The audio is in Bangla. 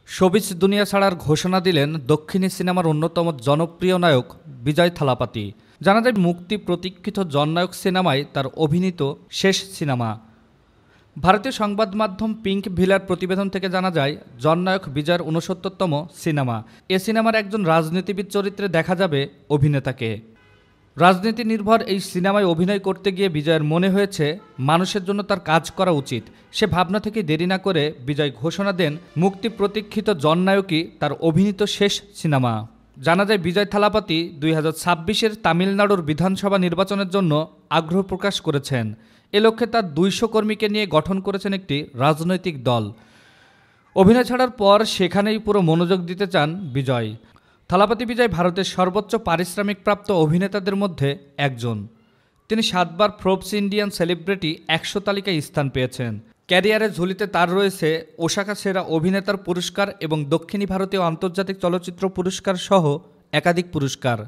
শোবিজ দুনিয়া ছাড়ার ঘোষণা দিলেন দক্ষিণী সিনেমার অন্যতম জনপ্রিয় নায়ক বিজয় থালাপাতি। জানা যায়, মুক্তি প্রতীক্ষিত জননায়ক সিনেমায় তার অভিনীত শেষ সিনেমা। ভারতীয় সংবাদ মাধ্যম পিঙ্ক ভিলার প্রতিবেদন থেকে জানা যায়, জননায়ক বিজয়ের ৬৯তম সিনেমা। এ সিনেমার একজন রাজনীতিবিদ চরিত্রে দেখা যাবে অভিনেতাকে। রাজনীতি নির্ভর এই সিনেমায় অভিনয় করতে গিয়ে বিজয়ের মনে হয়েছে মানুষের জন্য তার কাজ করা উচিত। সে ভাবনা থেকে দেরি না করে বিজয় ঘোষণা দেন মুক্তি প্রতীক্ষিত জননায়কই তার অভিনীত শেষ সিনেমা। জানা যায়, বিজয় থালাপাতি ২০২৬-এর তামিলনাড়ুর বিধানসভা নির্বাচনের জন্য আগ্রহ প্রকাশ করেছেন। এ লক্ষ্যে তার ২০০ কর্মীকে নিয়ে গঠন করেছেন একটি রাজনৈতিক দল। অভিনয় ছাড়ার পর সেখানেই পুরো মনোযোগ দিতে চান বিজয়। থালাপাতি বিজয় ভারতের সর্বোচ্চ পারিশ্রমিকপ্রাপ্ত অভিনেতাদের মধ্যে একজন। তিনি ৭বার ফোর্বস ইন্ডিয়ান সেলিব্রিটি ১০০ তালিকায় স্থান পেয়েছেন। ক্যারিয়ারের ঝুলিতে তার রয়েছে ওসাকা সেরা অভিনেতার পুরস্কার এবং দক্ষিণী ভারতীয় আন্তর্জাতিক চলচ্চিত্র পুরস্কার সহ একাধিক পুরস্কার।